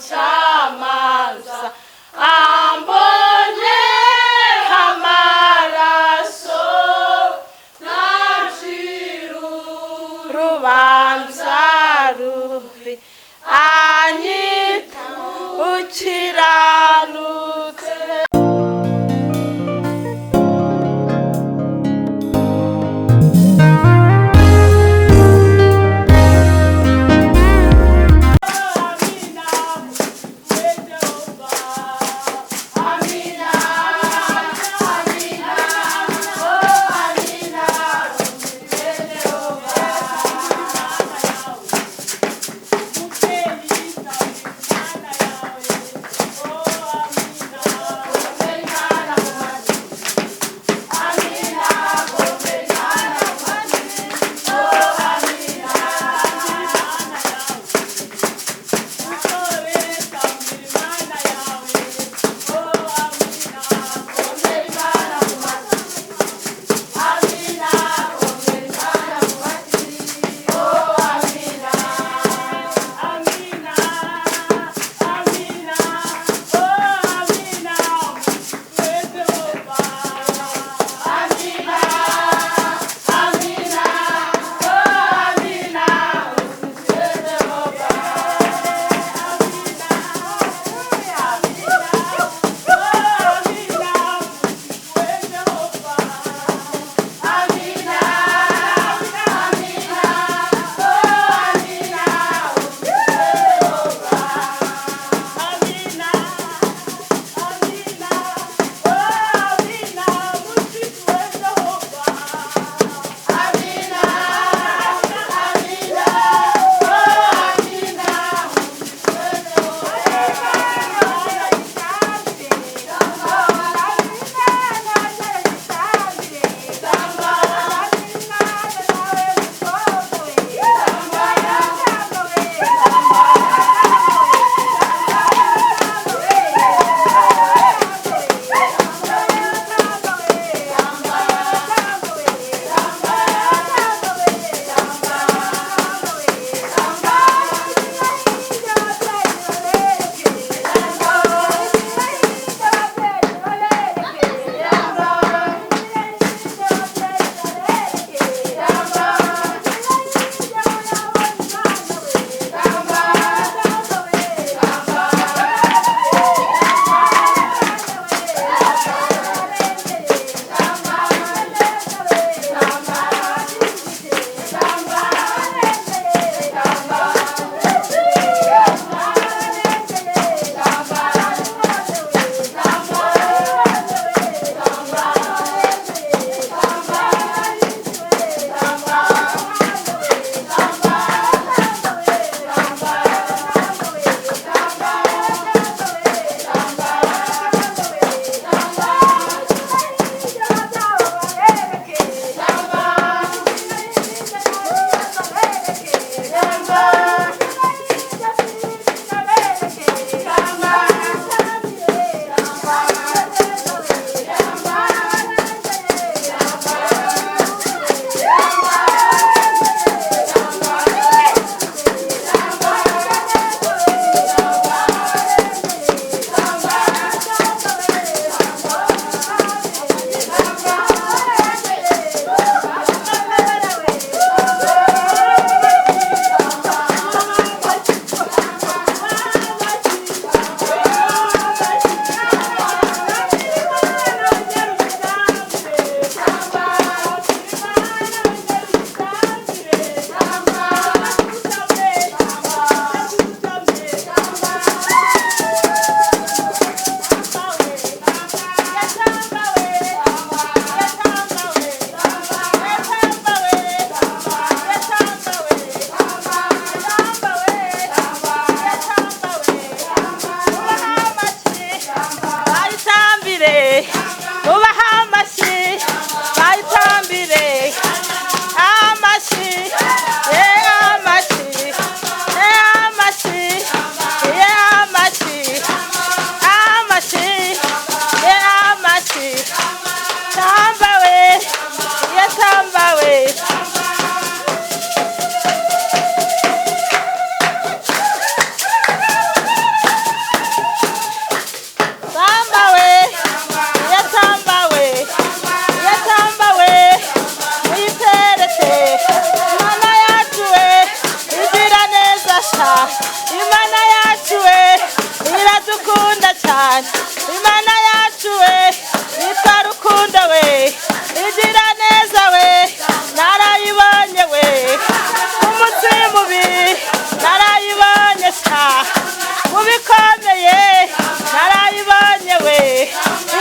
umucamanza ambonye amaraso ntaciru rubanza rubi anyita ukiranutse.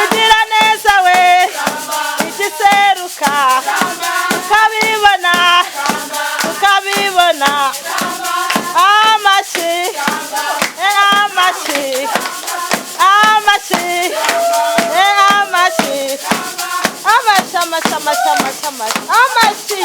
igira neza we igiseruka tukabibona amashyi amashyi amashyi amashyi amashyi amashyi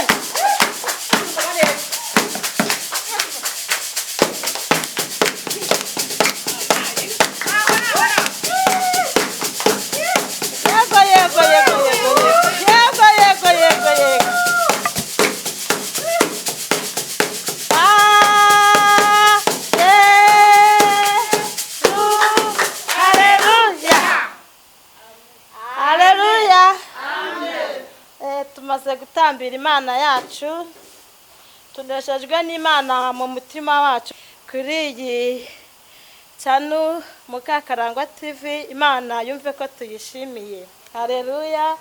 tumaze gutambira Imana yacu tuneshejwe n'Imana mu mutima wacu kuri iyi cyanu Mukakarangwa TV. Imana yumve ko tuyishimiye. Haleluya.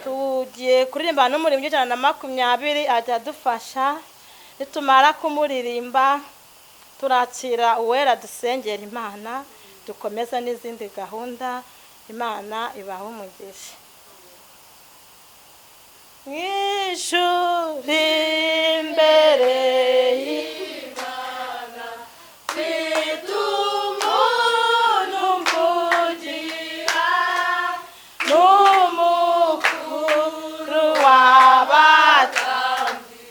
Tugiye kuririmba n'umuririmbyi 120 ajya dufasha. Nitumara kumuririmba turakira uwera dusengera Imana dukomeza n'izindi gahunda. Imana ibaho umugisha. Mwishuri imbere y'Imana fitumuntu mvugira n'umukuru w'abatambyi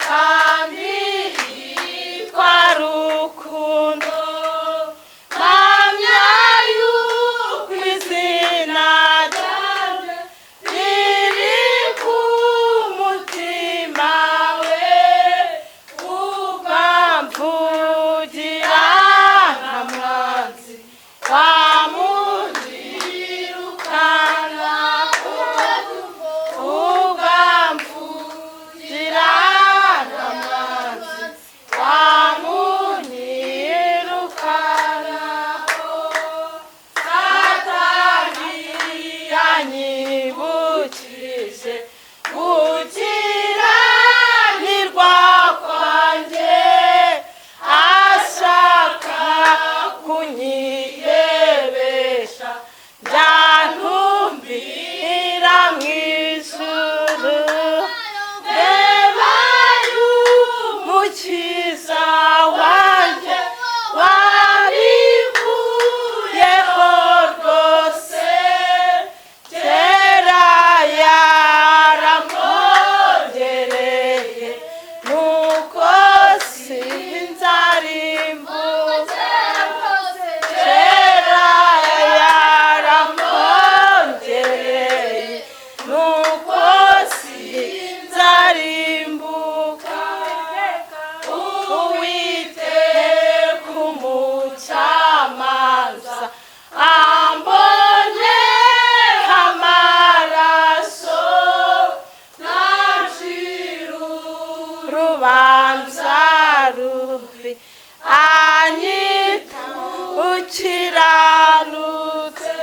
kandi yitwa Rukundo mpamya yuko izina ryawe riri ku mutima we ukamvugira nta mwanzi wamunyirukana ukamvugira nta mwanzi wamunyirukana Satani yanyibukije gukiranirwa kwanjye ashaka kunyiyebesha byantumbira mu ijuru reba y'umukiza wanjye warivuyeho rwose kera yaramwongereye nuko sinzarimbuka kera yaramwongereye nuko sinzarimbuka Uwiteka umucamanza ambonye amaraso ntacira urubanza rubi anyita ukiranutse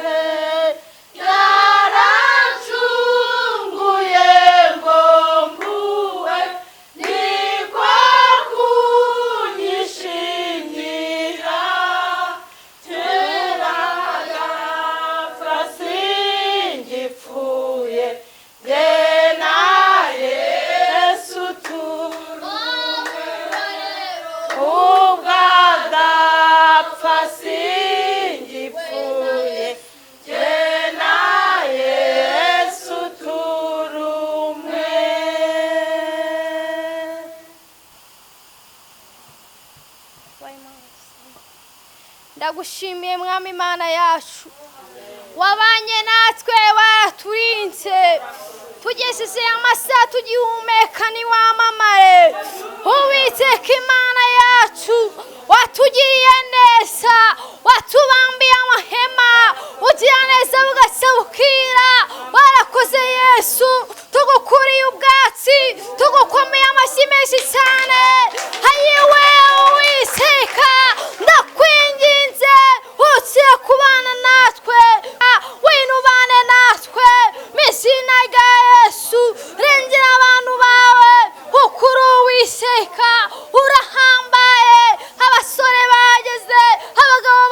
yaracunguye ngo mpuwe niko kunyishingira kera yapfa singipfuye jye na Yesu turumwe ubwo adapfa singipfuye jye na Yesu turumwe. Ndagushimiye mwami Imana yacu wabanye natwe waraturinze tugejeje amasaha tugihumeka niwamamare Uwiteka Imana yacu watugiriye neza watubambiye amahema ugira neza bugacya bukira warakoze Yesu tugukuriye ubwatsi tugukomeye amashyi menshi cyane hayiwe Uwiteka ndakwinginze uciye kubana natwe winubane natwe mu izina rya Yesu rengera abantu bawe ukuri Uwiteka urahambaye abasore bageze abagabo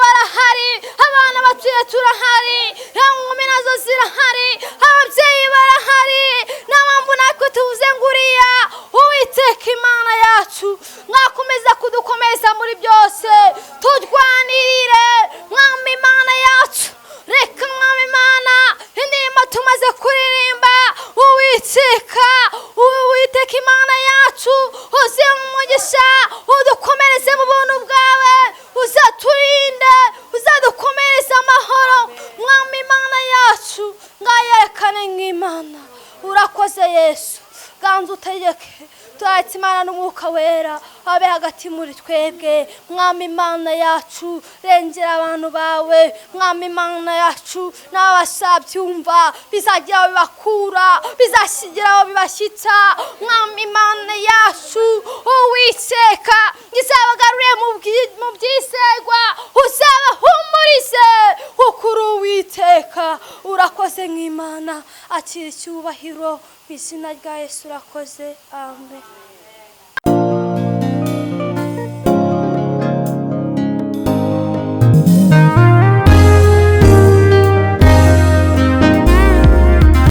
uganza utegeke turatse Imana n'umwuka wera abe hagati muri twebwe. Mwami Imana yacu rengera abantu bawe. Mwami Imana yacu n'abasabyumva bizagira aho bibakura bizashigira aho bibashyitsa. Mwami Imana yacu Uwiteka izabagarure mu byizerwa uzabahumurize kuko uri Uwiteka. Urakoze nk'Imana, akira icyubahiro mu izina rya Yesu urakoze. Amen.